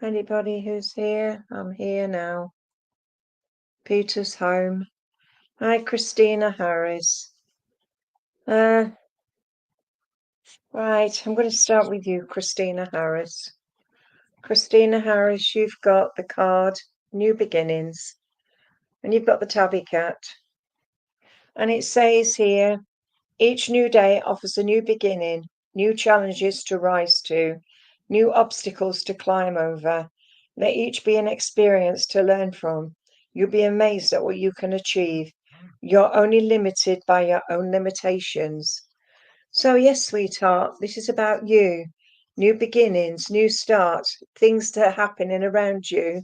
Anybody who's here? I'm here now. Peter's home. Hi, Christina Harris. Right, I'm going to start with you, Christina Harris. Christina Harris, you've got the card New Beginnings, and you've got the tabby cat. And it says here, each new day offers a new beginning, new challenges to rise to, new obstacles to climb over. Let each be an experience to learn from. You'll be amazed at what you can achieve. You're only limited by your own limitations. So, yes, sweetheart, this is about you. New beginnings, new starts, things that are happening around you.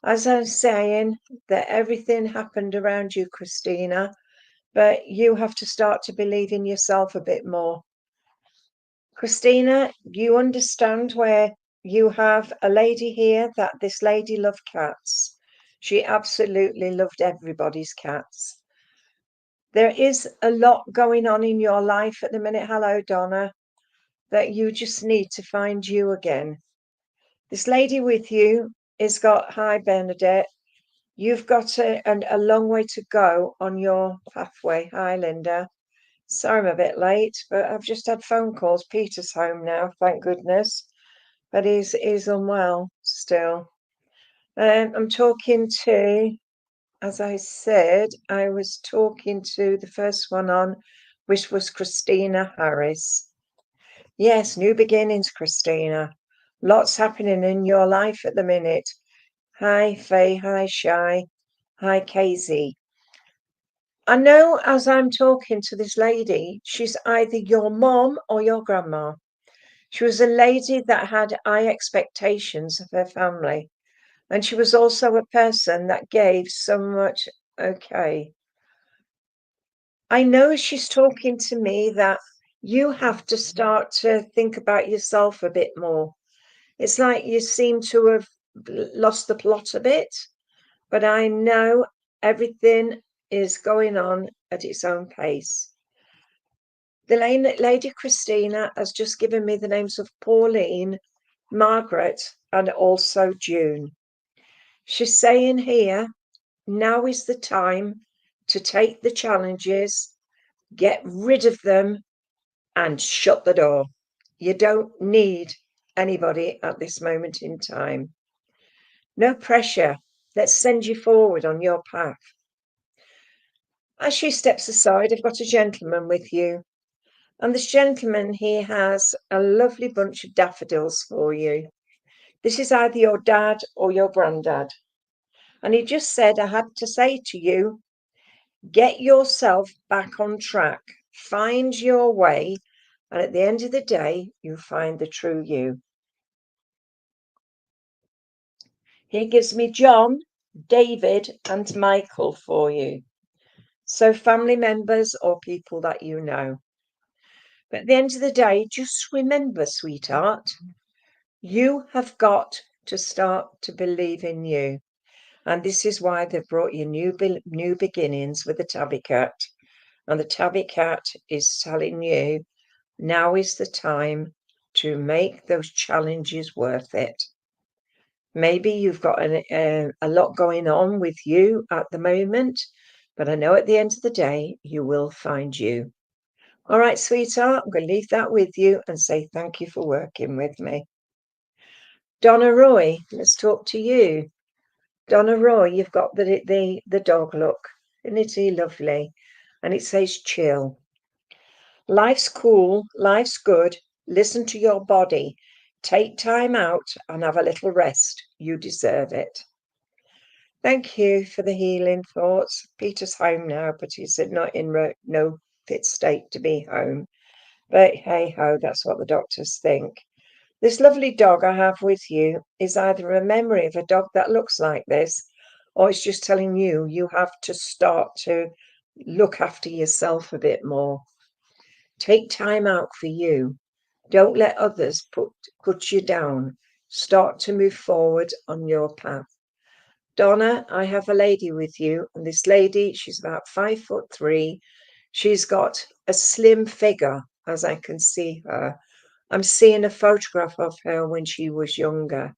As I was saying, that everything happened around you, Christina, but you have to start to believe in yourself a bit more. Christina, you understand where you have a lady here that this lady loved cats. She absolutely loved everybody's cats. There is a lot going on in your life at the minute. Hello, Donna, that you just need to find you again. This lady with you has got, hi, Bernadette. You've got a long way to go on your pathway. Hi, Linda. Sorry I'm a bit late, but I've just had phone calls. Peter's home now, thank goodness, but he's unwell still. I'm talking to, as I said, I was talking to the first one on, which was Christina Harris. Yes, new beginnings, Christina. Lots happening in your life at the minute. Hi, Faye. Hi, Shy. Hi, Casey. I know as I'm talking to this lady, she's either your mom or your grandma. She was a lady that had high expectations of her family. And she was also a person that gave so much. Okay. I know she's talking to me that you have to start to think about yourself a bit more. It's like you seem to have lost the plot a bit, but I know everything is going on at its own pace. The lady Christina has just given me the names of Pauline, Margaret, and also June. She's saying here, now is the time to take the challenges, get rid of them, and shut the door. You don't need anybody at this moment in time. No pressure. Let's send you forward on your path. As she steps aside, I've got a gentleman with you. And this gentleman, he has a lovely bunch of daffodils for you. This is either your dad or your granddad. And he just said, I had to say to you, get yourself back on track, find your way, and at the end of the day, you find the true you. He gives me John, David, and Michael for you. So family members or people that you know. But at the end of the day, just remember, sweetheart, you have got to start to believe in you. And this is why they've brought you new beginnings with the tabby cat. And the tabby cat is telling you, now is the time to make those challenges worth it. Maybe you've got a lot going on with you at the moment, but I know at the end of the day, you will find you. All right, sweetheart, I'm going to leave that with you and say thank you for working with me. Donna Roy, let's talk to you. Donna Roy, you've got the dog look. Isn't he lovely? And it says chill. Life's cool, life's good. Listen to your body. Take time out and have a little rest. You deserve it. Thank you for the healing thoughts. Peter's home now, but he's not in no fit state to be home. But hey ho, that's what the doctors think. This lovely dog I have with you is either a memory of a dog that looks like this, or it's just telling you you have to start to look after yourself a bit more. Take time out for you. Don't let others put you down. Start to move forward on your path. Donna, I have a lady with you, and this lady, she's about 5'3". She's got a slim figure, as I can see her. I'm seeing a photograph of her when she was younger.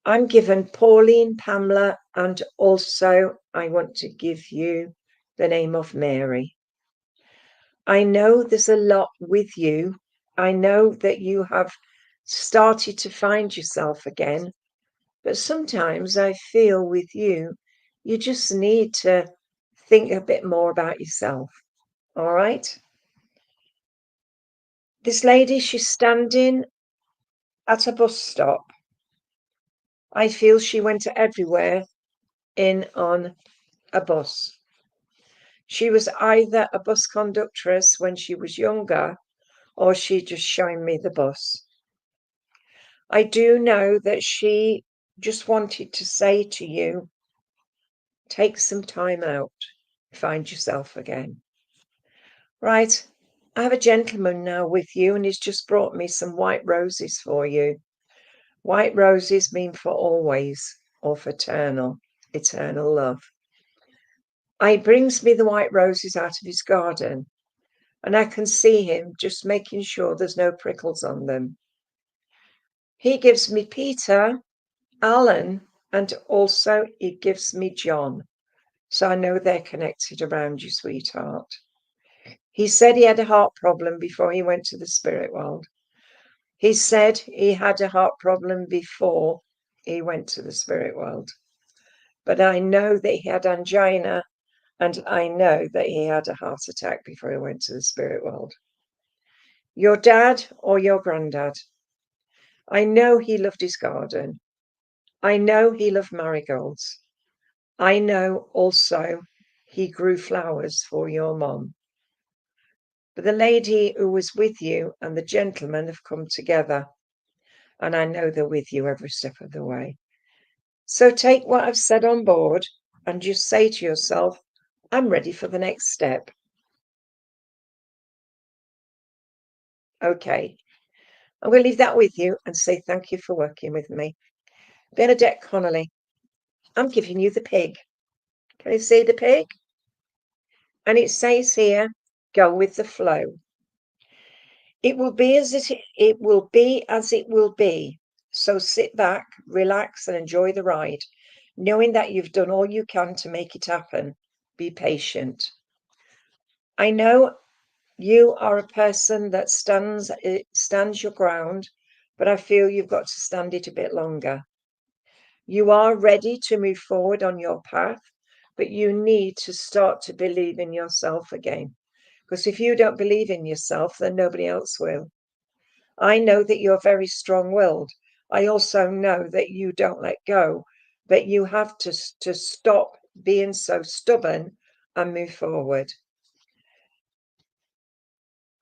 I'm given Pauline, Pamela, and also I want to give you the name of Mary. I know there's a lot with you. I know that you have started to find yourself again, but sometimes I feel with you, you just need to think a bit more about yourself. All right? This lady, she's standing at a bus stop. I feel she went everywhere in on a bus. She was either a bus conductress when she was younger, or she just showing me the bus. I do know that she just wanted to say to you, take some time out, find yourself again. Right, I have a gentleman now with you, and he's just brought me some white roses for you. White roses mean for always, or for eternal love. He brings me the white roses out of his garden, and I can see him just making sure there's no prickles on them. He gives me Peter, Alan, and also he gives me John. So I know they're connected around you, sweetheart. He said he had a heart problem before he went to the spirit world. He said he had a heart problem before he went to the spirit world. But I know that he had angina, and I know that he had a heart attack before he went to the spirit world. Your dad or your granddad? I know he loved his garden. I know he loved marigolds. I know also he grew flowers for your mom. But the lady who was with you and the gentleman have come together, and I know they're with you every step of the way. So take what I've said on board and just say to yourself, I'm ready for the next step. Okay, I'm going to leave that with you and say thank you for working with me. Bernadette Connolly, I'm giving you the pig. Can you see the pig? And it says here, go with the flow. It will be as it will be as it will be. So sit back, relax, and enjoy the ride, knowing that you've done all you can to make it happen. Be patient. I know you are a person that stands your ground, but I feel you've got to stand it a bit longer. You are ready to move forward on your path, but you need to start to believe in yourself again. Because if you don't believe in yourself, then nobody else will. I know that you're very strong-willed. I also know that you don't let go, but you have to stop being so stubborn and move forward.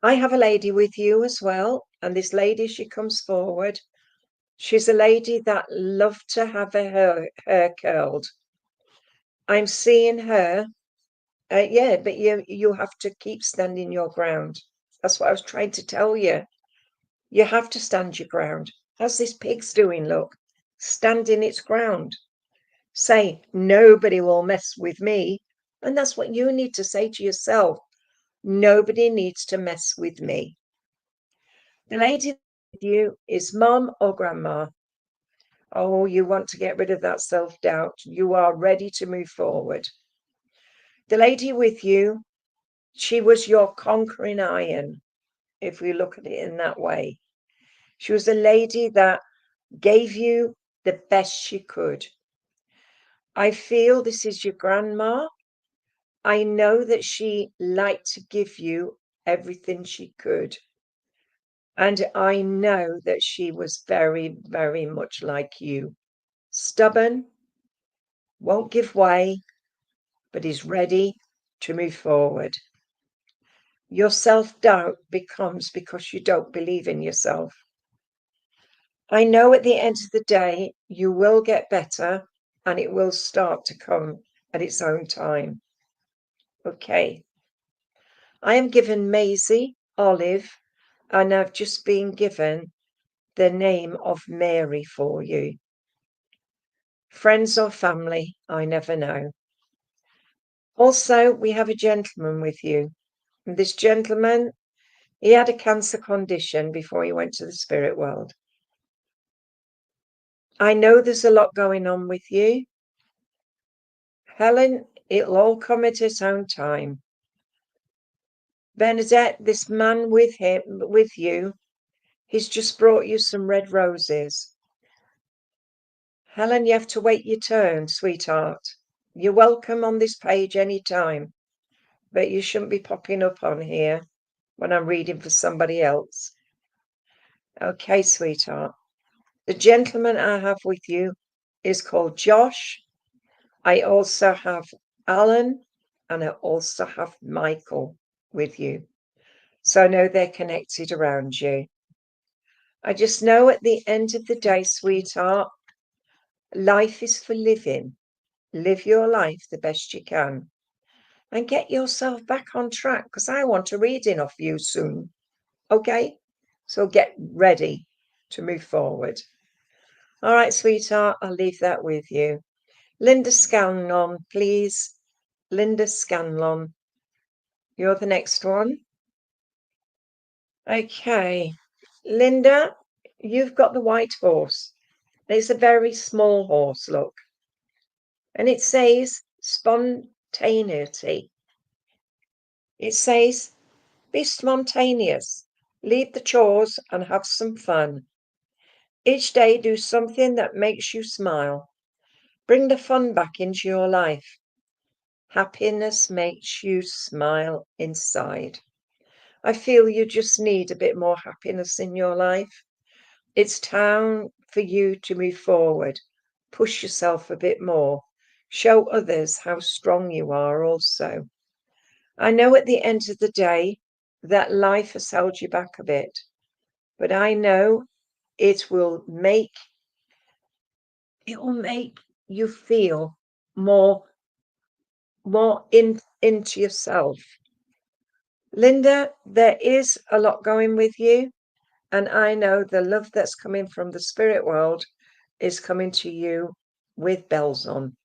I have a lady with you as well, and this lady, she comes forward. She's a lady that loved to have her hair curled. I'm seeing her. Yeah, but you have to keep standing your ground. That's what I was trying to tell you. You have to stand your ground. As this pig's doing, look, standing its ground. Say, nobody will mess with me. And that's what you need to say to yourself. Nobody needs to mess with me. The lady with you is mom or grandma. Oh, you want to get rid of that self-doubt. You are ready to move forward. The lady with you, she was your conquering iron, if we look at it in that way. She was a lady that gave you the best she could. I feel this is your grandma. I know that she liked to give you everything she could. And I know that she was very, very much like you. Stubborn, won't give way, but is ready to move forward. Your self-doubt becomes because you don't believe in yourself. I know at the end of the day, you will get better and it will start to come at its own time. Okay. I am given Maisie, Olive, and I've just been given the name of Mary for you. Friends or family, I never know. Also, we have a gentleman with you. And this gentleman, he had a cancer condition before he went to the spirit world. I know there's a lot going on with you. Helen, it'll all come at its own time. Bernadette, this man with you, he's just brought you some red roses. Helen, you have to wait your turn, sweetheart. You're welcome on this page any time, but you shouldn't be popping up on here when I'm reading for somebody else. Okay, sweetheart. The gentleman I have with you is called Josh. I also have Alan, and I also have Michael with you. So I know they're connected around you. I just know at the end of the day, sweetheart, life is for living. Live your life the best you can. And get yourself back on track, because I want a reading off you soon. Okay? So get ready to move forward. All right, sweetheart, I'll leave that with you. Linda Scanlon, please. Linda Scanlon. You're the next one. Okay. Linda, you've got the white horse. It's a very small horse, look. And it says spontaneity. It says, be spontaneous. Leave the chores and have some fun. Each day do something that makes you smile. Bring the fun back into your life. Happiness makes you smile inside. I feel you just need a bit more happiness in your life. It's time for you to move forward. Push yourself a bit more. Show others how strong you are also. I know at the end of the day that life has held you back a bit, but I know it will make you feel more into yourself. Linda, there is a lot going with you, and I know the love that's coming from the spirit world is coming to you with bells on.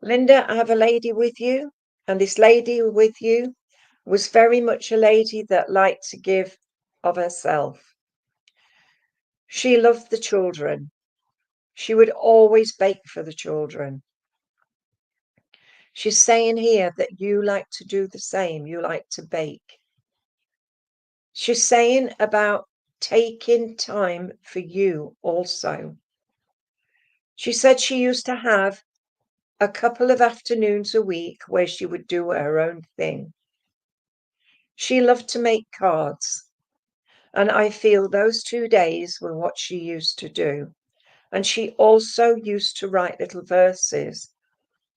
Linda, I have a lady with you, and this lady with you was very much a lady that liked to give of herself. She loved the children. She would always bake for the children. She's saying here that you like to do the same. You like to bake. She's saying about taking time for you also. She said she used to have a couple of afternoons a week where she would do her own thing. She loved to make cards, and I feel those 2 days were what she used to do. And she also used to write little verses,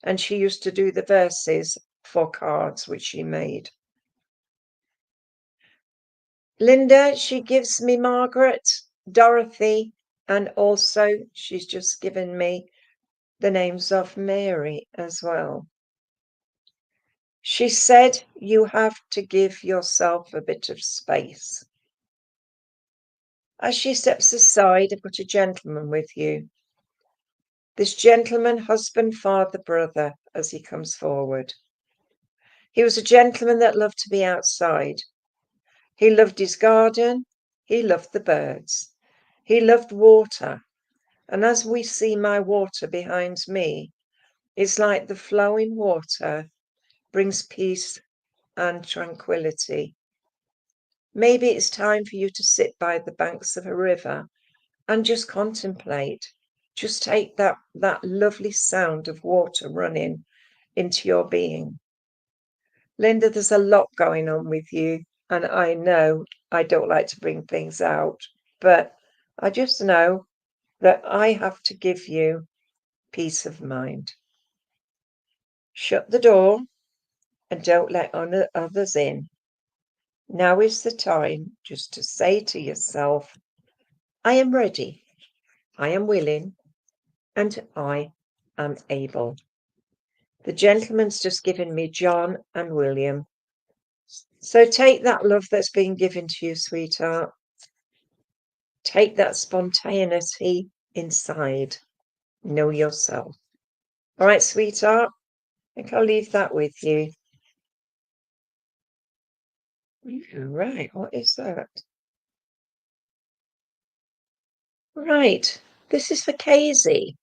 and she used to do the verses for cards which she made. Linda, she gives me Margaret, Dorothy, and also she's just given me the names of Mary as well. She said you have to give yourself a bit of space. As she steps aside, I've got a gentleman with you. This gentleman, husband, father, brother, as he comes forward. He was a gentleman that loved to be outside. He loved his garden. He loved the birds. He loved water. And as we see my water behind me, it's like the flowing water brings peace and tranquility. Maybe it's time for you to sit by the banks of a river and just contemplate. Just take that lovely sound of water running into your being. Linda, there's a lot going on with you, and I know I don't like to bring things out, but I just know that I have to give you peace of mind. Shut the door and don't let others in. Now is the time just to say to yourself, I am ready, I am willing, and I am able. The gentleman's just given me John and William. So take that love that's been given to you, sweetheart. Take that spontaneity inside. Know yourself. All right, sweetheart. I think I'll leave that with you. Right, what is that? Right. This is for Casey.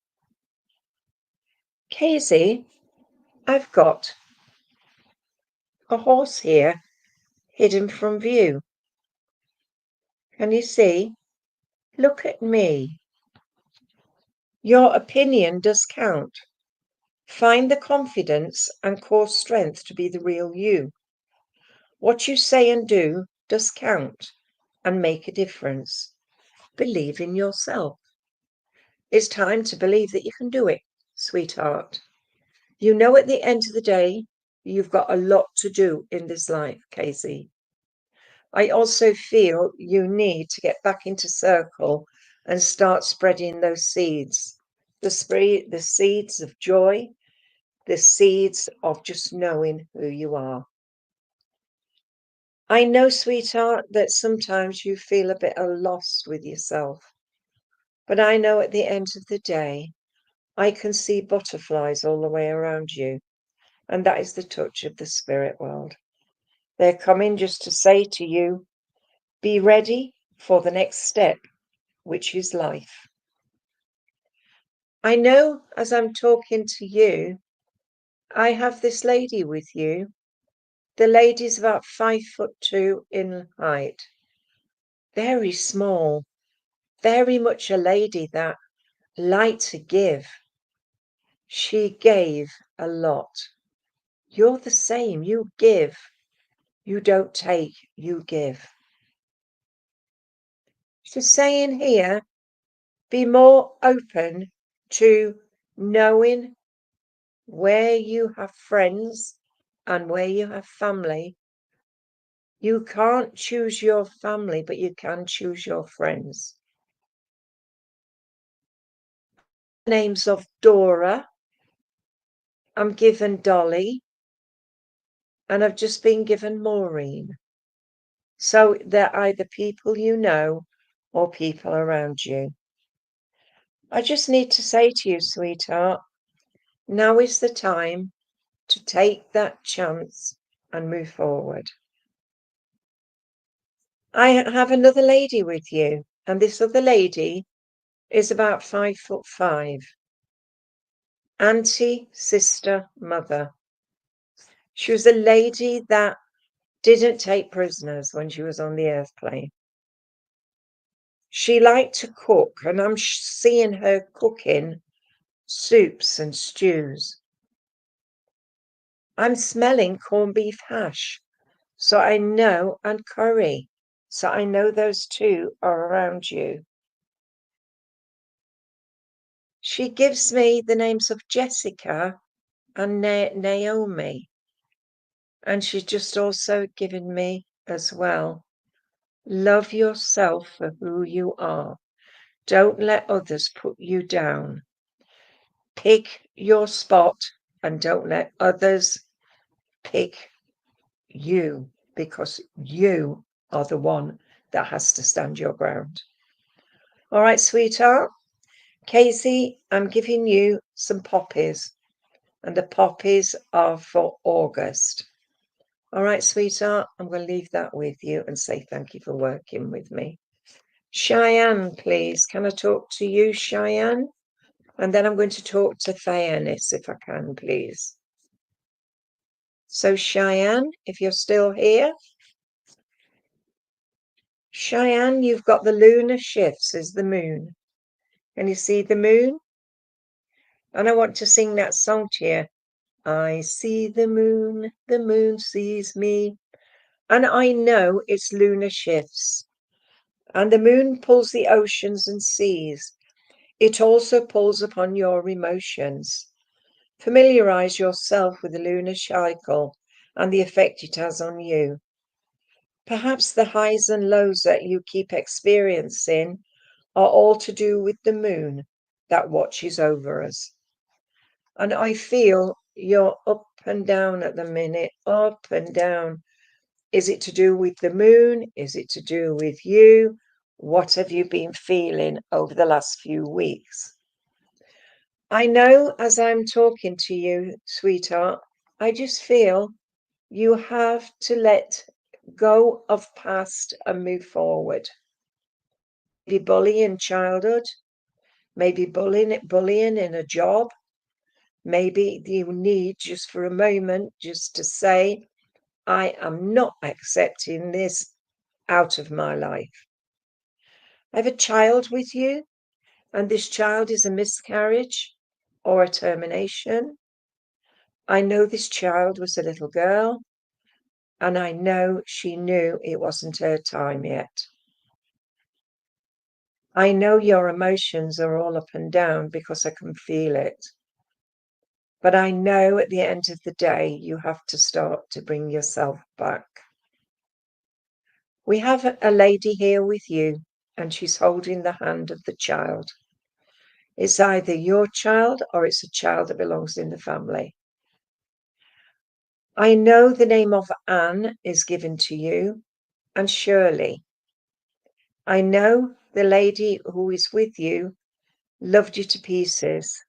Casey, I've got a horse here hidden from view. Can you see? Look at me. Your opinion does count. Find the confidence and core strength to be the real you. What you say and do does count and make a difference. Believe in yourself. It's time to believe that you can do it, sweetheart. You know, at the end of the day, you've got a lot to do in this life, Casey. I also feel you need to get back into circle and start spreading those seeds. The seeds of joy, the seeds of just knowing who you are. I know, sweetheart, that sometimes you feel a bit lost with yourself. But I know at the end of the day, I can see butterflies all the way around you. And that is the touch of the spirit world. They're coming just to say to you, be ready for the next step, which is life. I know as I'm talking to you, I have this lady with you. The lady's about 5'2" in height. Very small, very much a lady that liked to give. She gave a lot. You're the same. You give. You don't take, you give. She's saying here, be more open to knowing where you have friends and where you have family. You can't choose your family, but you can choose your friends. Names of Dora. I'm given Dolly. And I've just been given Maureen. So they're either people you know or people around you. I just need to say to you, sweetheart, now is the time to take that chance and move forward. I have another lady with you, and this other lady is about 5'5". Auntie, sister, mother. She was a lady that didn't take prisoners when she was on the airplane. She liked to cook, and I'm seeing her cooking soups and stews. I'm smelling corned beef hash, so I know, and curry, so I know those two are around you. She gives me the names of Jessica and Naomi, and she's just also given me as well, love yourself for who you are. Don't let others put you down. Pick your spot and don't let others pick you, because you are the one that has to stand your ground. All right, sweetheart. Casey, I'm giving you some poppies, and the poppies are for August. All right, sweetheart, I'm going to leave that with you and say thank you for working with me. Cheyenne, please. Can I talk to you, Cheyenne? And then I'm going to talk to Fairness, if I can, please. So, Cheyenne, if you're still here. Cheyenne, you've got the lunar shifts as the moon. Can you see the moon? And I want to sing that song to you. I see the moon sees me. And I know it's lunar shifts. And the moon pulls the oceans and seas. It also pulls upon your emotions. Familiarize yourself with the lunar cycle and the effect it has on you. Perhaps the highs and lows that you keep experiencing are all to do with the moon that watches over us. And I feel you're up and down at the minute, up and down. Is it to do with the moon? Is it to do with you? What have you been feeling over the last few weeks? I know as I'm talking to you, sweetheart, I just feel you have to let go of past and move forward. Maybe bully in childhood, maybe bullying in a job. Maybe you need just for a moment just to say, I am not accepting this out of my life. I have a child with you, and this child is a miscarriage or a termination. I know this child was a little girl, and I know she knew it wasn't her time yet. I know your emotions are all up and down because I can feel it. But I know at the end of the day, you have to start to bring yourself back. We have a lady here with you, and she's holding the hand of the child. It's either your child or it's a child that belongs in the family. I know the name of Anne is given to you, and Shirley. I know the lady who is with you loved you to pieces,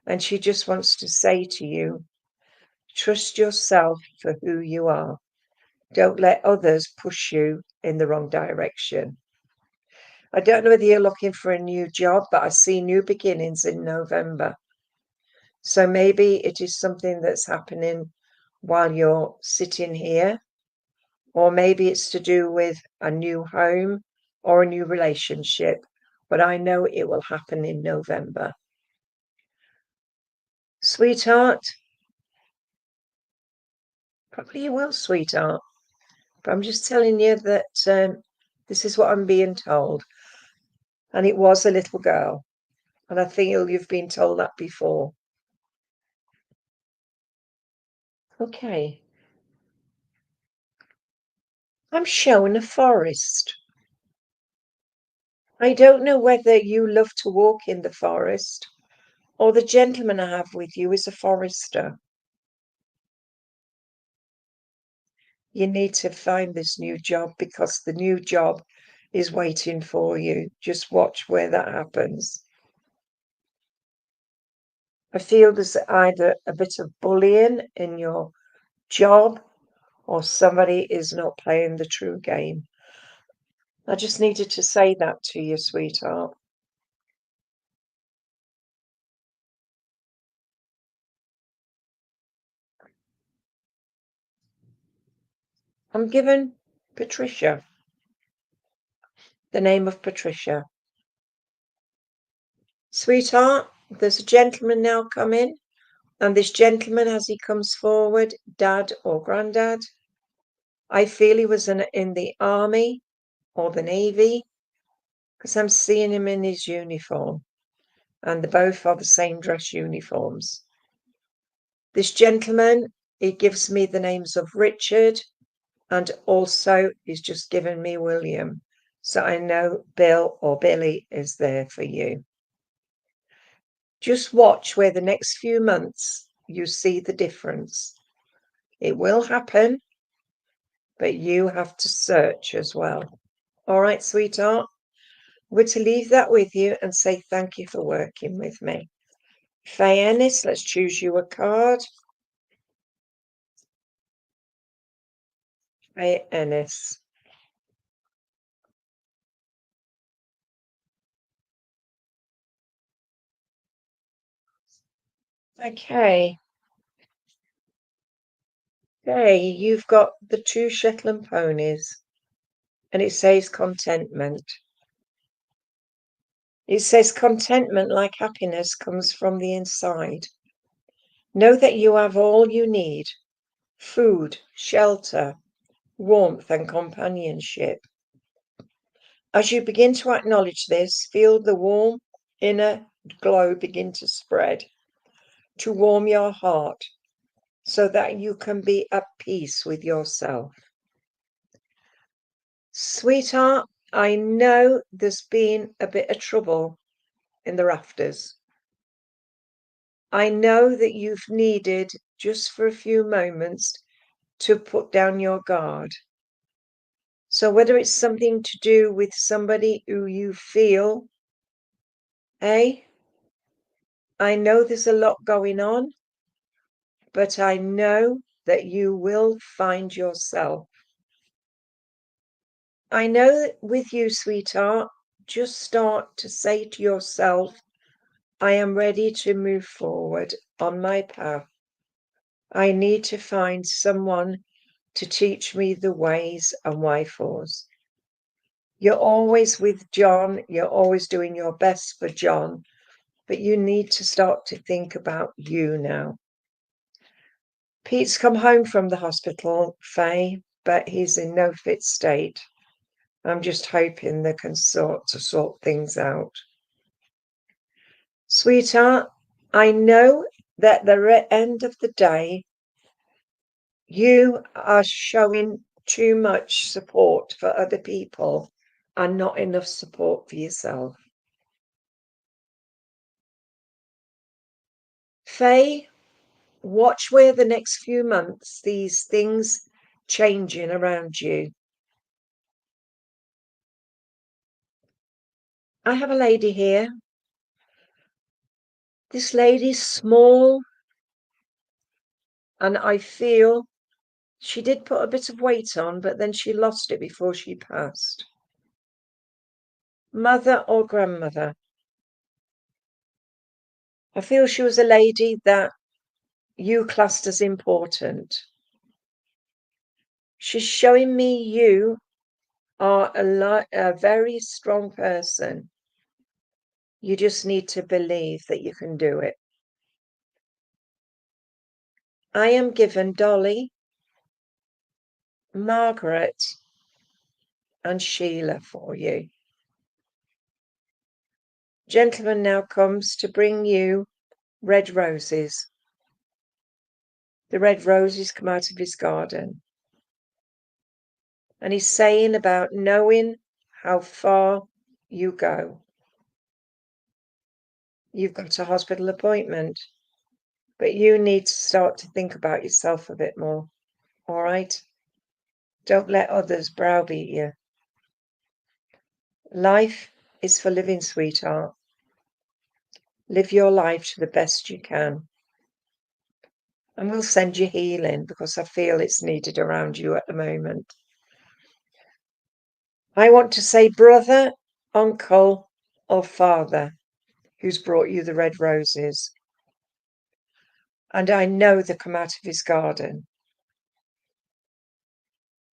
and she just wants to say to you, trust yourself for who you are. Don't let others push you in the wrong direction. I don't know whether you're looking for a new job, but I see new beginnings in November. So maybe it is something that's happening while you're sitting here, or maybe it's to do with a new home or a new relationship, but I know it will happen in November. Sweetheart, probably you will, sweetheart, but I'm just telling you that this is what I'm being told. And it was a little girl. And I feel you've been told that before. Okay. I'm shown a forest. I don't know whether you love to walk in the forest or the gentleman I have with you is a forester. You need to find this new job because the new job is waiting for you. Just watch where that happens. I feel there's either a bit of bullying in your job or somebody is not playing the true game. I just needed to say that to you, sweetheart. I'm given Patricia, the name of Patricia. Sweetheart, there's a gentleman now coming, and this gentleman, as he comes forward, dad or granddad, I feel he was in the army or the navy, because I'm seeing him in his uniform, and they both are the same dress uniforms. This gentleman, he gives me the names of Richard, and also he's just given me William. So I know Bill or Billy is there for you. Just watch where the next few months you see the difference. It will happen, but you have to search as well. All right, sweetheart? We're to leave that with you and say thank you for working with me. Faye Ennis, let's choose you a card. Faye Ennis. Okay. Okay, you've got the two Shetland ponies, and it says contentment. It says contentment, like happiness, comes from the inside. Know that you have all you need: food, shelter, warmth, and companionship. As you begin to acknowledge this, feel the warm inner glow begin to spread to warm your heart so that you can be at peace with yourself. Sweetheart, I know there's been a bit of trouble in the rafters. I know that you've needed just for a few moments to put down your guard. So whether it's something to do with somebody who you feel, I know there's a lot going on, but I know that you will find yourself. I know that with you, sweetheart, just start to say to yourself, I am ready to move forward on my path. I need to find someone to teach me the ways and wherefores. You're always with John. You're always doing your best for John, but you need to start to think about you now. Pete's come home from the hospital, Faye, but he's in no fit state. I'm just hoping they can sort things out. Sweetheart, I know that at the end of the day, you are showing too much support for other people and not enough support for yourself. Faye, watch where the next few months these things changing around you. I have a lady here. This lady's small, and I feel she did put a bit of weight on, but then she lost it before she passed. Mother or grandmother? I feel she was a lady that you classed as important. She's showing me you are a very strong person. You just need to believe that you can do it. I am given Dolly, Margaret, and Sheila for you. Gentleman now comes to bring you red roses. The red roses come out of his garden. And he's saying about knowing how far you go. You've got a hospital appointment, but you need to start to think about yourself a bit more. All right? Don't let others browbeat you. Life is for living, sweetheart. Live your life to the best you can. And we'll send you healing because I feel it's needed around you at the moment. I want to say brother, uncle, or father who's brought you the red roses. And I know they come out of his garden.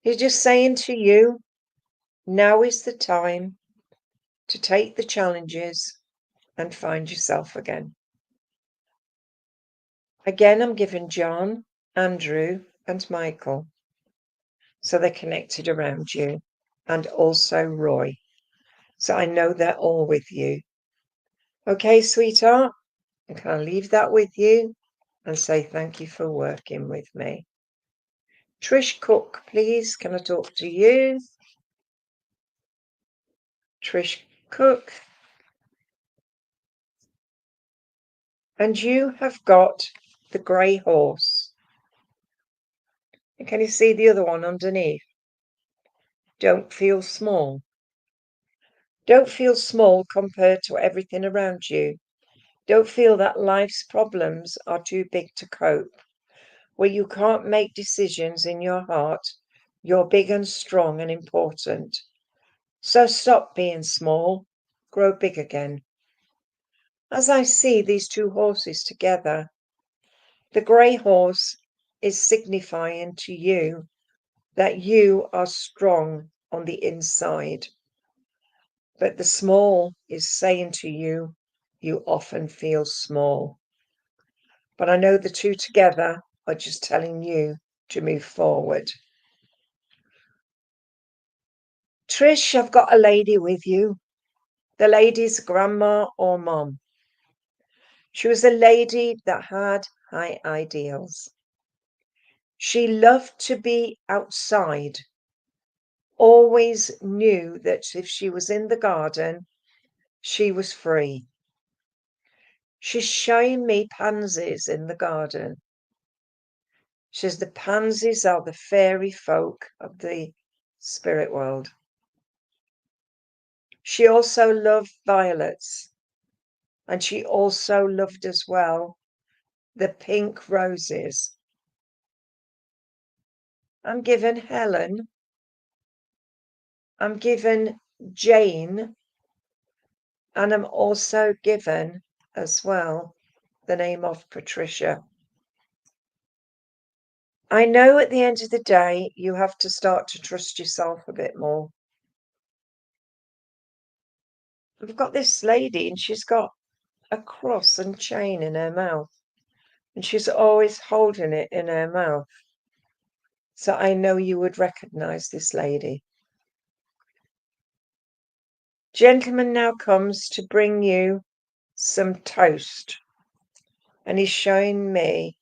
He's just saying to you, now is the time to take the challenges and find yourself again. Again, I'm giving John, Andrew, and Michael. So they're connected around you. And also Roy. So I know they're all with you. Okay, sweetheart? And can I leave that with you and say thank you for working with me? Trish Cook, please. Can I talk to you? Trish Cook. And you have got the grey horse. And can you see the other one underneath? Don't feel small. Don't feel small compared to everything around you. Don't feel that life's problems are too big to cope. Where you can't make decisions in your heart, you're big and strong and important. So stop being small, grow big again. As I see these two horses together, the grey horse is signifying to you that you are strong on the inside. But the small is saying to you, you often feel small. But I know the two together are just telling you to move forward. Trish, I've got a lady with you. The lady's grandma or mom. She was a lady that had high ideals. She loved to be outside. Always knew that if she was in the garden, she was free. She's showing me pansies in the garden. She says the pansies are the fairy folk of the spirit world. She also loved violets, and she also loved as well the pink roses. I'm given Helen. I'm given Jane. And I'm also given as well, the name of Patricia. I know at the end of the day, you have to start to trust yourself a bit more. We've got this lady and she's got a cross and chain in her mouth, and she's always holding it in her mouth. So I know you would recognize this lady. Gentleman now comes to bring you some toast, and he's showing me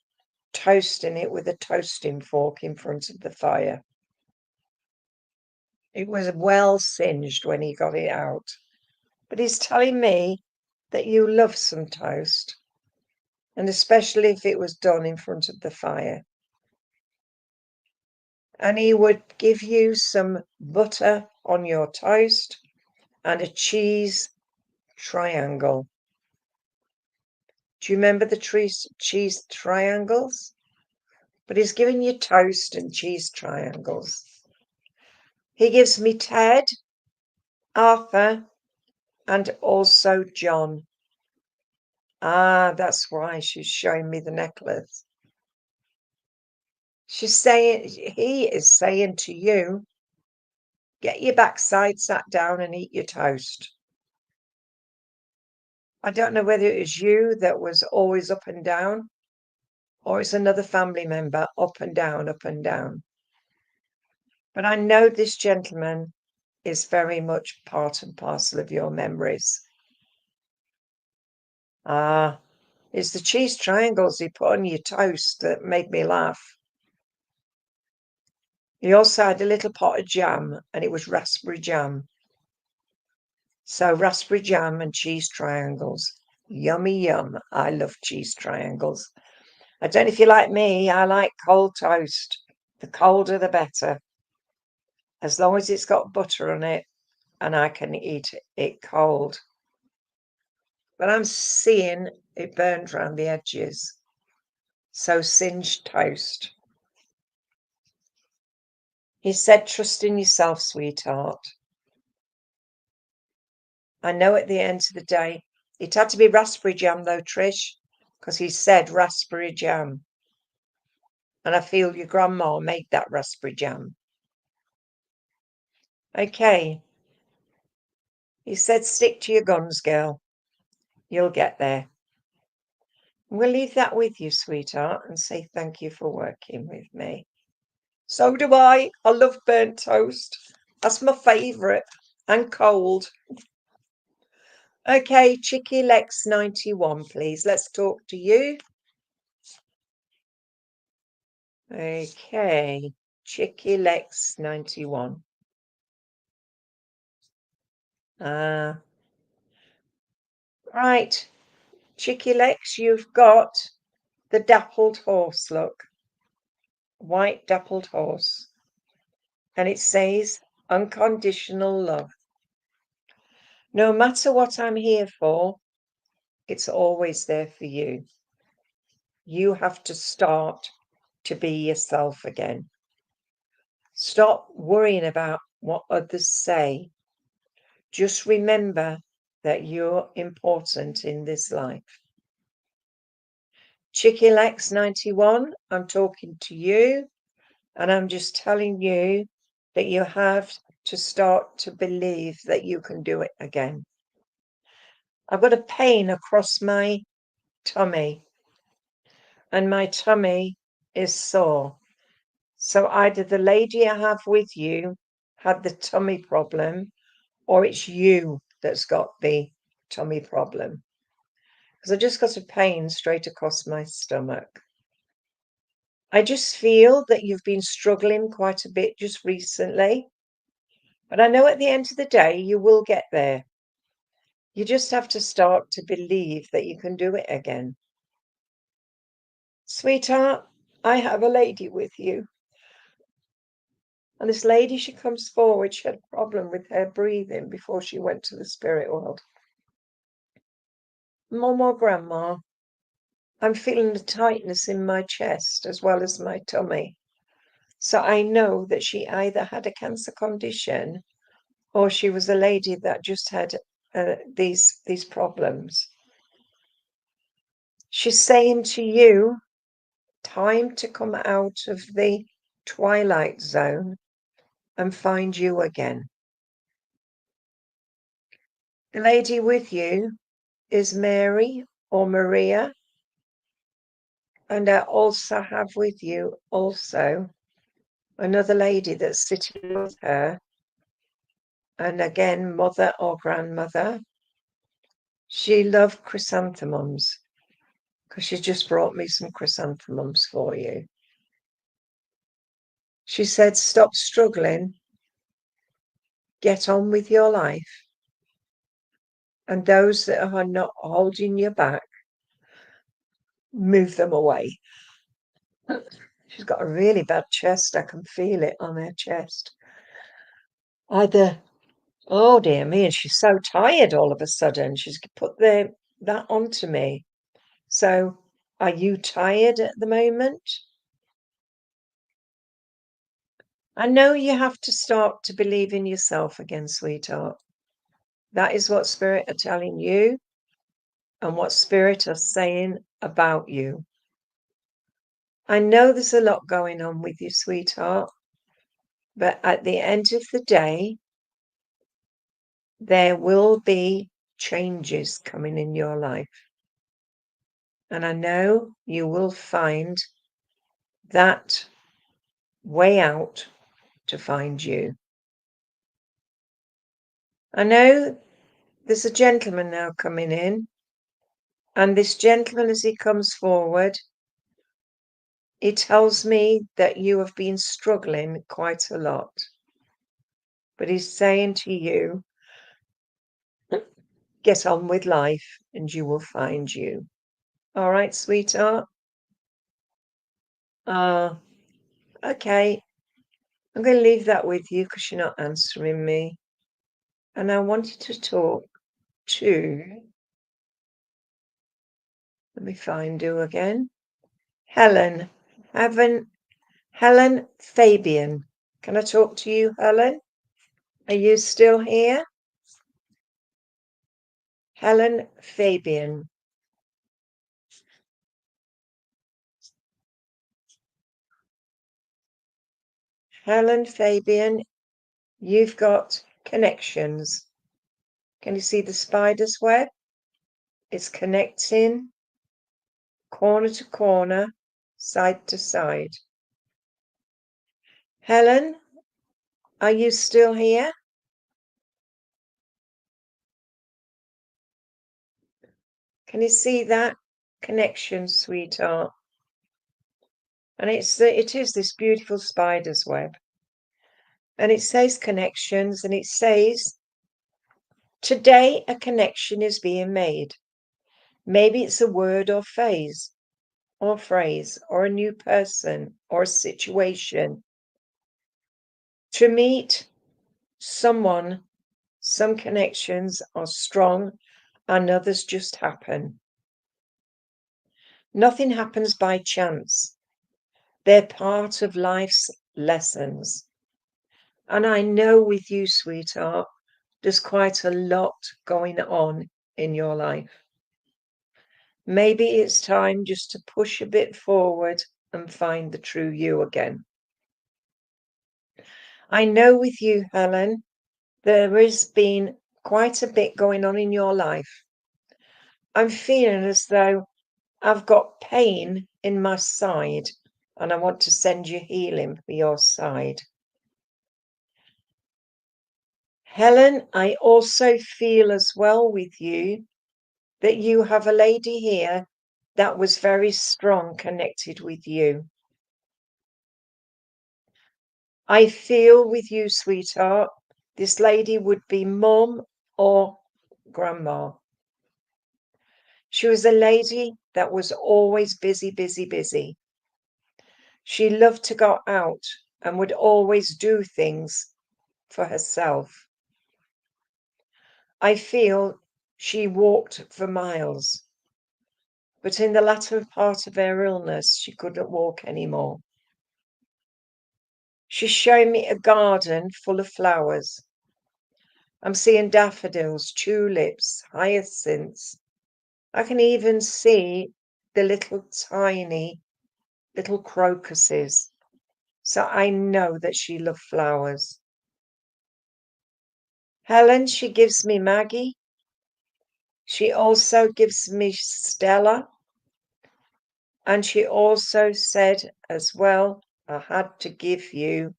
toasting it with a toasting fork in front of the fire. It was well singed when he got it out, but he's telling me that you love some toast, and especially if it was done in front of the fire. And he would give you some butter on your toast and a cheese triangle. Do you remember the cheese triangles? But he's giving you toast and cheese triangles. He gives me Ted, Arthur, and also John. Ah, that's why she's showing me the necklace. He is saying to you, get your backside sat down and eat your toast. I don't know whether it was you that was always up and down, or it's another family member up and down, up and down. But I know this gentleman is very much part and parcel of your memories. Ah, it's the cheese triangles he put on your toast that made me laugh. He also had a little pot of jam, and it was raspberry jam. So raspberry jam and cheese triangles. Yummy yum. I love cheese triangles. I don't know if you like me, I like cold toast. The colder the better. As long as it's got butter on it and I can eat it cold. But I'm seeing it burned around the edges. So singed toast. He said, trust in yourself, sweetheart. I know at the end of the day, it had to be raspberry jam though, Trish, because he said raspberry jam. And I feel your grandma made that raspberry jam. Okay. He said, stick to your guns, girl. You'll get there. We'll leave that with you, sweetheart, and say thank you for working with me. So do I. I love burnt toast. That's my favourite. And cold. Okay, Chicky Lex 91, please. Let's talk to you. Okay, Chicky Lex 91. Right, Chicky Lex, you've got the dappled horse, look. White dappled horse. And it says unconditional love. No matter what I'm here for, it's always there for you. You have to start to be yourself again. Stop worrying about what others say. Just remember that you're important in this life. Chicky Lex 91, I'm talking to you, and I'm just telling you that you have to start to believe that you can do it again. I've got a pain across my tummy, and my tummy is sore. So either the lady I have with you had the tummy problem, or it's you that's got the tummy problem. Because I just got a pain straight across my stomach. I just feel that you've been struggling quite a bit just recently. But I know at the end of the day, you will get there. You just have to start to believe that you can do it again. Sweetheart, I have a lady with you. And this lady, she comes forward. She had a problem with her breathing before she went to the spirit world. Mom or Grandma, I'm feeling the tightness in my chest as well as my tummy. So I know that she either had a cancer condition or she was a lady that just had these problems. She's saying to you, time to come out of the twilight zone and find you again. The lady with you is Mary or Maria. And I also have with you also another lady that's sitting with her. And again, mother or grandmother. She loved chrysanthemums because she just brought me some chrysanthemums for you. She said, stop struggling, get on with your life. And those that are not holding you back, move them away. She's got a really bad chest. I can feel it on her chest. Oh dear me, and she's so tired all of a sudden. She's put that onto me. So, are you tired at the moment? I know you have to start to believe in yourself again, sweetheart. That is what Spirit are telling you and what Spirit are saying about you. I know there's a lot going on with you, sweetheart, but at the end of the day, there will be changes coming in your life. And I know you will find that way out to find you. I know there's a gentleman now coming in, and this gentleman, as he comes forward, he tells me that you have been struggling quite a lot. But he's saying to you, get on with life and you will find you. All right, sweetheart? Okay. I'm going to leave that with you because you're not answering me. And I wanted to talk to, let me find you again. Helen Fabian. Can I talk to you, Helen? Are you still here? Helen Fabian. Helen Fabian, you've got connections. Can you see the spider's web? It's connecting corner to corner, side to side. Helen, are you still here? Can you see that connection, sweetheart? And it is this beautiful spider's web. And it says connections, and it says, today a connection is being made. Maybe it's a word or phrase, or a new person, or a situation. To meet someone, some connections are strong and others just happen. Nothing happens by chance. They're part of life's lessons. And I know with you, sweetheart, there's quite a lot going on in your life. Maybe it's time just to push a bit forward and find the true you again. I know with you, Helen, there has been quite a bit going on in your life. I'm feeling as though I've got pain in my side and I want to send you healing for your side. Helen, I also feel as well with you that you have a lady here that was very strong connected with you. I feel with you, sweetheart, this lady would be mum or grandma. She was a lady that was always busy, busy, busy. She loved to go out and would always do things for herself. I feel she walked for miles, but in the latter part of her illness, she couldn't walk anymore. She's showing me a garden full of flowers. I'm seeing daffodils, tulips, hyacinths. I can even see the little tiny little crocuses. So I know that she loved flowers. Helen, she gives me Maggie. She also gives me Stella. And she also said as well, I had to give you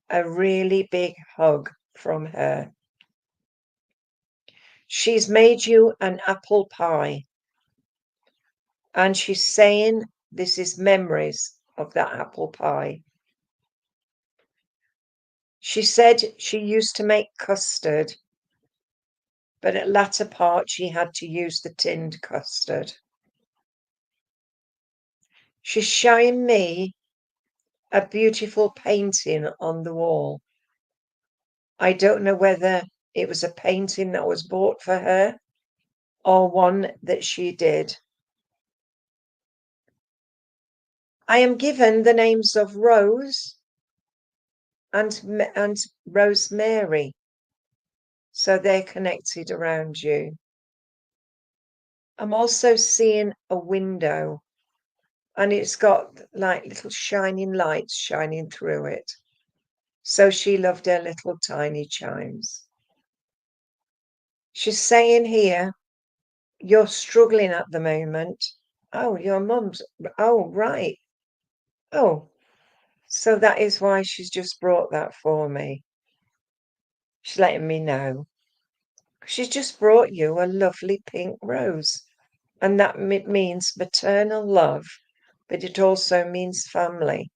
a really big hug from her. She's made you an apple pie. And she's saying this is memories of that apple pie. She said she used to make custard, but at latter part she had to use the tinned custard. She's showing me a beautiful painting on the wall. I don't know whether it was a painting that was bought for her or one that she did. I am given the names of Rose and Rosemary, so they're connected around you. I'm also seeing a window, and it's got like little shining lights shining through it. So she loved her little tiny chimes. She's saying here, you're struggling at the moment. Oh, your mum's. Oh, right. Oh, so that is why she's just brought that for me. She's letting me know. She's just brought you a lovely pink rose. And that means maternal love, but it also means family.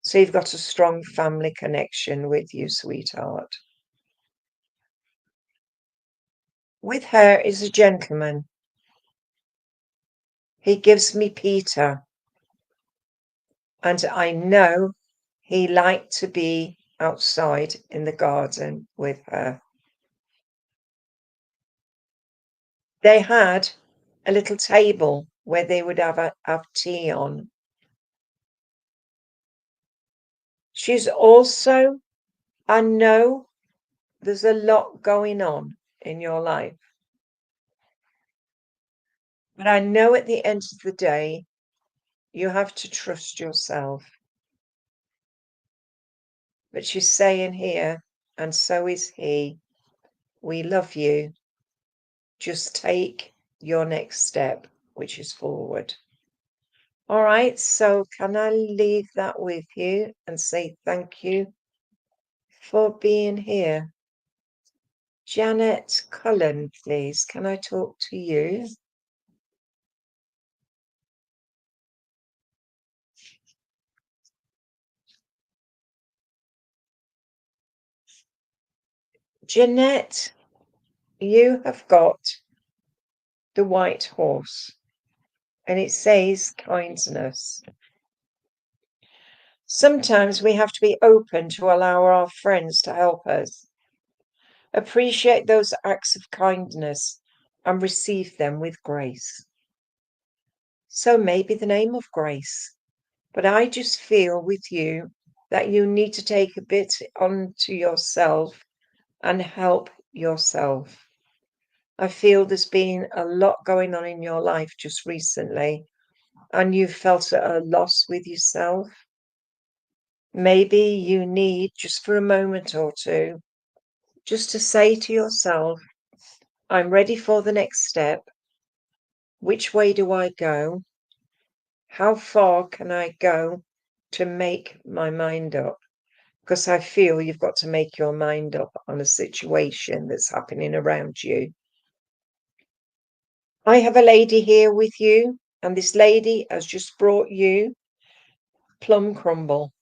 So you've got a strong family connection with you, sweetheart. With her is a gentleman. He gives me Peter. And I know he liked to be outside in the garden with her. They had a little table where they would have tea on. She's also, I know there's a lot going on in your life. But I know at the end of the day, you have to trust yourself. But she's saying here, and so is he, we love you. Just take your next step, which is forward. All right, so can I leave that with you and say thank you for being here? Janet Cullen, please, can I talk to you? Jeanette, you have got the white horse, and it says kindness. Sometimes we have to be open to allow our friends to help us. Appreciate those acts of kindness and receive them with grace. So maybe the name of grace. But I just feel with you that you need to take a bit onto yourself and help yourself. I feel there's been a lot going on in your life just recently, and you've felt at a loss with yourself. Maybe you need, just for a moment or two, just to say to yourself, I'm ready for the next step. Which way do I go? How far can I go to make my mind up? Because I feel you've got to make your mind up on a situation that's happening around you. I have a lady here with you, and this lady has just brought you plum crumble.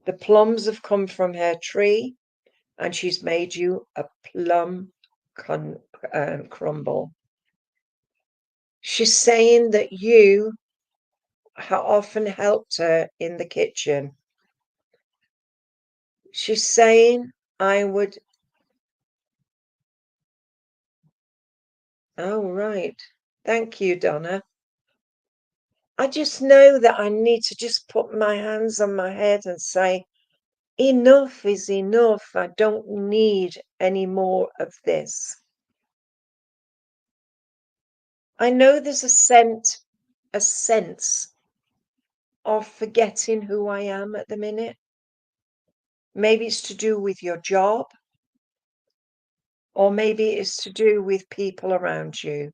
The plums have come from her tree, and she's made you a plum crumble. She's saying that you often helped her in the kitchen. She's saying, I would. Oh, right. Thank you, Donna. I just know that I need to just put my hands on my head and say, enough is enough. I don't need any more of this. I know there's a scent a sense of forgetting who I am at the minute. Maybe it's to do with your job, or maybe it's to do with people around you.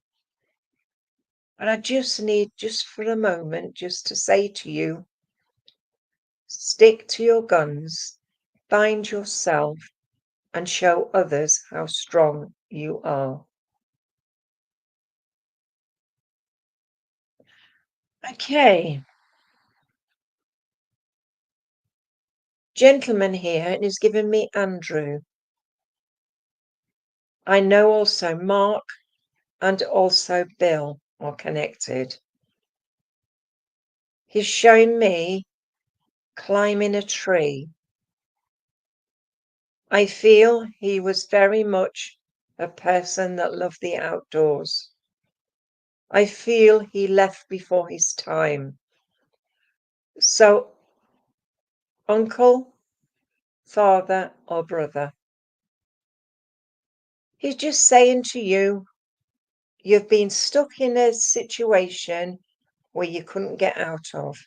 And I just need, just for a moment, just to say to you, stick to your guns, find yourself, and show others how strong you are. Okay. Gentleman here is giving me Andrew. I know also Mark and also Bill are connected. He's showing me climbing a tree. I feel he was very much a person that loved the outdoors. I feel he left before his time. So, uncle, father, or brother, he's just saying to you, you've been stuck in a situation where you couldn't get out of.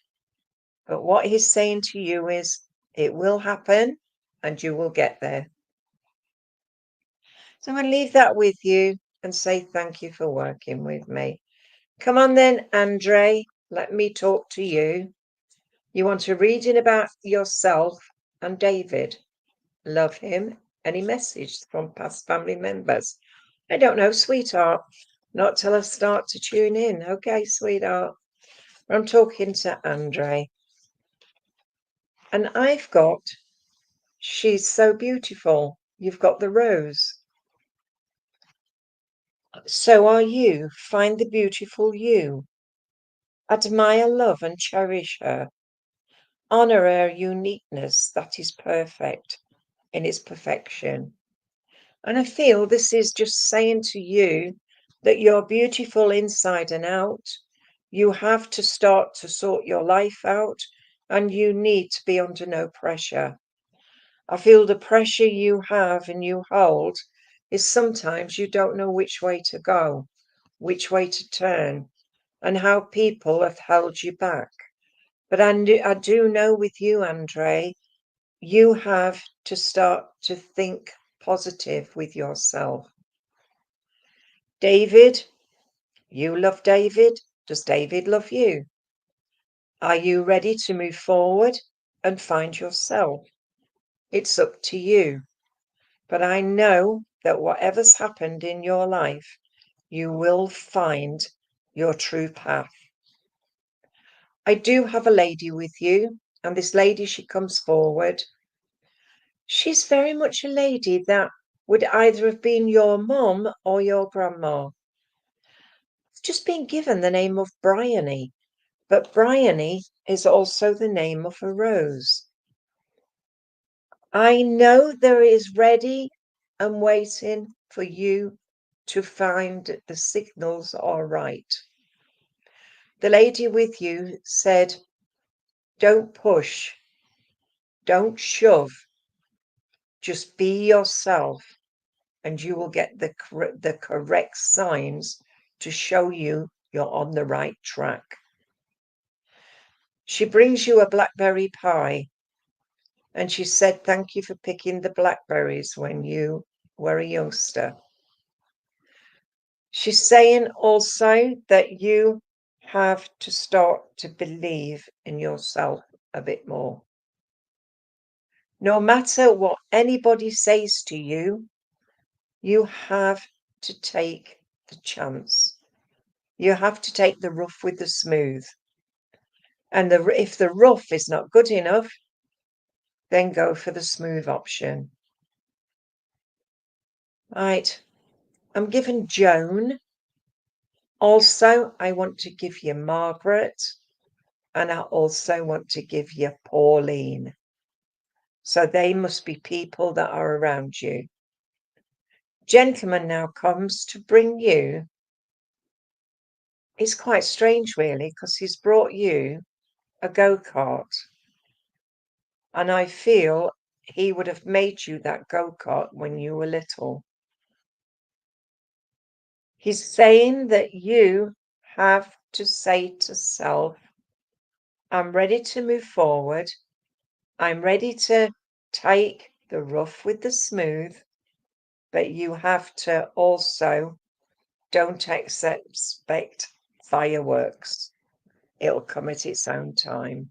But what he's saying to you is, it will happen and you will get there. So I'm going to leave that with you and say thank you for working with me. Come on then, Andre, let me talk to you. You want a reading about yourself and David. Love him. Any message from past family members? I don't know, sweetheart. Not till I start to tune in. Okay, sweetheart. I'm talking to Andre. And I've got, she's so beautiful. You've got the rose. So are you. Find the beautiful you. Admire, love, and cherish her. Honor her uniqueness that is perfect in its perfection. And I feel this is just saying to you that you're beautiful inside and out. You have to start to sort your life out, and you need to be under no pressure. I feel the pressure you have and you hold is sometimes you don't know which way to go, which way to turn, and how people have held you back. But I do know with you, Andre, you have to start to think positive with yourself. David, you love David. Does David love you? Are you ready to move forward and find yourself? It's up to you. But I know that whatever's happened in your life, you will find your true path. I do have a lady with you, and this lady, she comes forward. She's very much a lady that would either have been your mum or your grandma. It's just been given the name of Bryony, but Bryony is also the name of a rose. I know there is ready and waiting for you to find the signals are right. The lady with you said, don't push, don't shove, just be yourself, and you will get the correct signs to show you you're on the right track. She brings you a blackberry pie, and she said thank you for picking the blackberries when you were a youngster. She's saying also that you have to start to believe in yourself a bit more. No matter what anybody says to you, you have to take the chance. You have to take the rough with the smooth. And if the rough is not good enough, then go for the smooth option. Right. I'm given Joan. Also, I want to give you Margaret. And I also want to give you Pauline. So they must be people that are around you. Gentleman now comes to bring you. It's quite strange, really, because he's brought you a go-kart. And I feel he would have made you that go-kart when you were little. He's saying that you have to say to self, I'm ready to move forward. I'm ready to take the rough with the smooth, but you have to also don't expect fireworks. It'll come at its own time.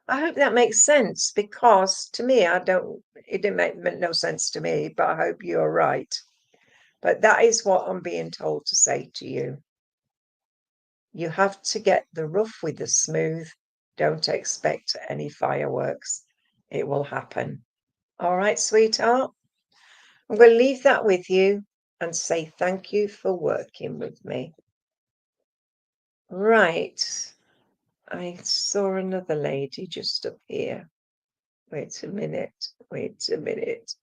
I hope that makes sense because to me, it didn't make no sense to me, but I hope you're right. But that is what I'm being told to say to you. You have to get the rough with the smooth. Don't expect any fireworks. It will happen. All right, sweetheart? I'm going to leave that with you and say thank you for working with me. Right. I saw another lady just up here. Wait a minute. Wait a minute.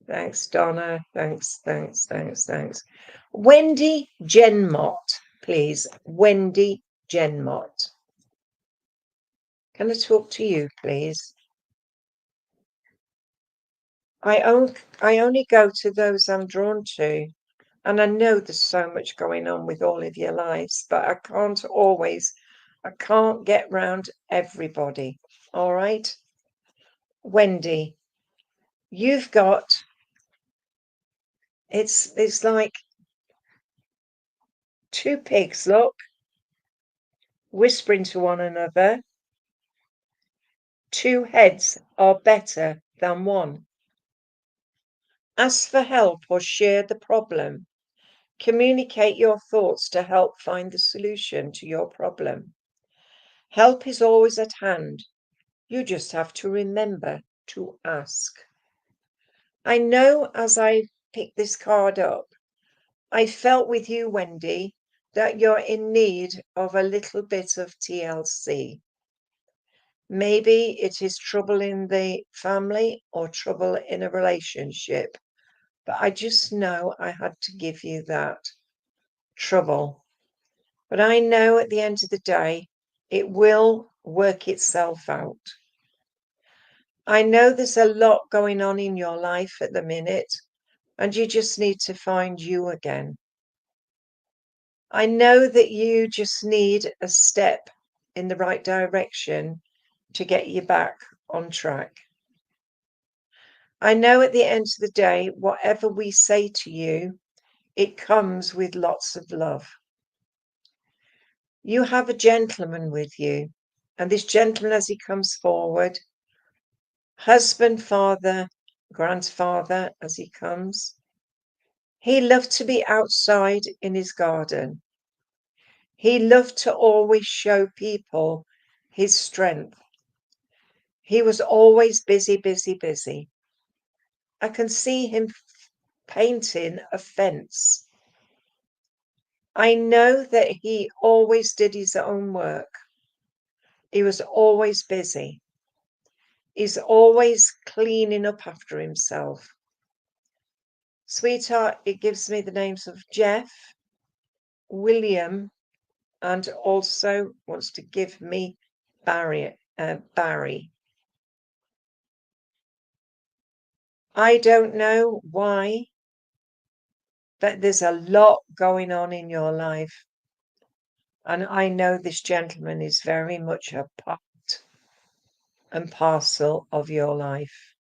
Thanks, Donna. Thanks. Wendy Genmott, please. Wendy Genmott. Can I talk to you, please? I only go to those I'm drawn to. And I know there's so much going on with all of your lives, but I can't get round everybody. All right? Wendy, you've got, it's like two pigs, look, whispering to one another. Two heads are better than one. Ask for help or share the problem. Communicate your thoughts to help find the solution to your problem. Help is always at hand. You just have to remember to ask. I know as I picked this card up, I felt with you, Wendy, that you're in need of a little bit of TLC. Maybe it is trouble in the family or trouble in a relationship, but I just know I had to give you that trouble. But I know at the end of the day, it will work itself out. I know there's a lot going on in your life at the minute, and you just need to find you again. I know that you just need a step in the right direction to get you back on track. I know at the end of the day, whatever we say to you, it comes with lots of love. You have a gentleman with you, and this gentleman, as he comes forward, husband, father, grandfather, as he comes, he loved to be outside in his garden. He loved to always show people his strength. He was always busy. I can see him painting a fence. I know that he always did his own work. He was always busy. He's always cleaning up after himself. Sweetheart, it gives me the names of Jeff, William, and also wants to give me Barry. I don't know why, but there's a lot going on in your life. And I know this gentleman is very much a part and parcel of your life.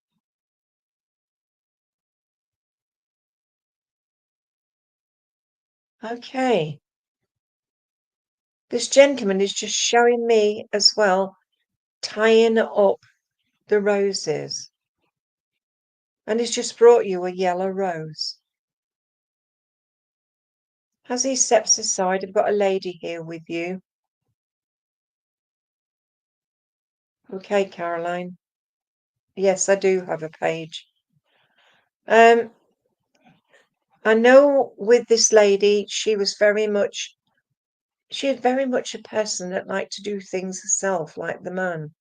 Okay. This gentleman is just showing me as well, tying up the roses. And he's just brought you a yellow rose. As he steps aside, I've got a lady here with you. Okay, Caroline. Yes, I do have a page. I know with this lady, she had very much a person that liked to do things herself, like the man.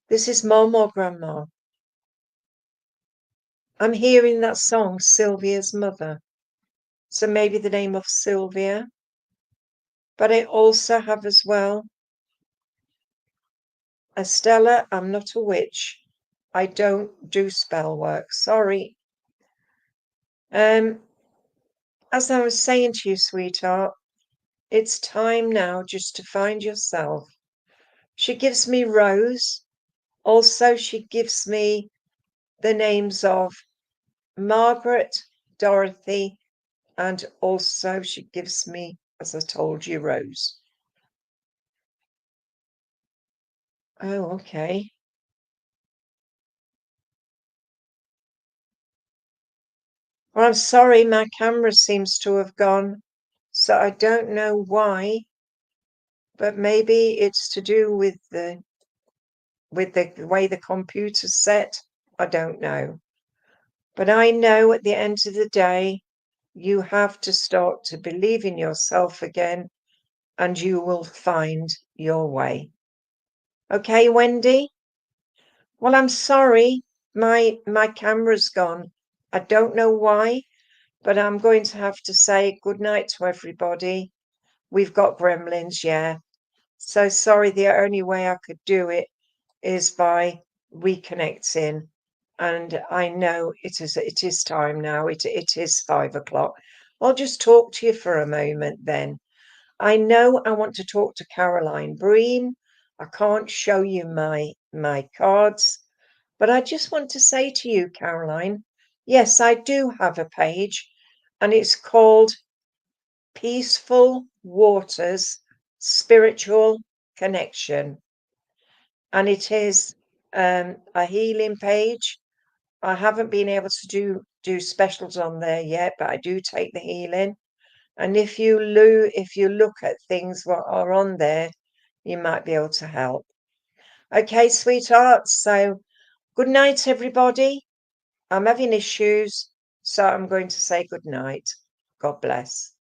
This is Mom or Grandma. I'm hearing that song, Sylvia's Mother. So maybe the name of Sylvia. But I also have as well, Estella, I'm not a witch. I don't do spell work. Sorry. As I was saying to you, sweetheart, it's time now just to find yourself. She gives me Rose. Also, she gives me the names of Margaret, Dorothy, and also she gives me, as I told you, Rose. Oh, okay. Well, I'm sorry, my camera seems to have gone, so I don't know why, but maybe it's to do with the way the computer's set. I don't know. But I know at the end of the day, you have to start to believe in yourself again, and you will find your way. Okay, Wendy? Well, I'm sorry, my camera's gone. I don't know why, but I'm going to have to say good night to everybody. We've got gremlins, yeah. So sorry, the only way I could do it is by reconnecting. And I know it is time now. It is 5 o'clock. I'll just talk to you for a moment then. I know I want to talk to Caroline Breen. I can't show you my cards, but I just want to say to you, Caroline, yes, I do have a page, and it's called Peaceful Waters Spiritual Connection. And it is a healing page. I haven't been able to do specials on there yet, but I do take the healing. And if you look at things what are on there, you might be able to help. Okay, sweetheart. So good night, everybody. I'm having issues, so I'm going to say good night. God bless.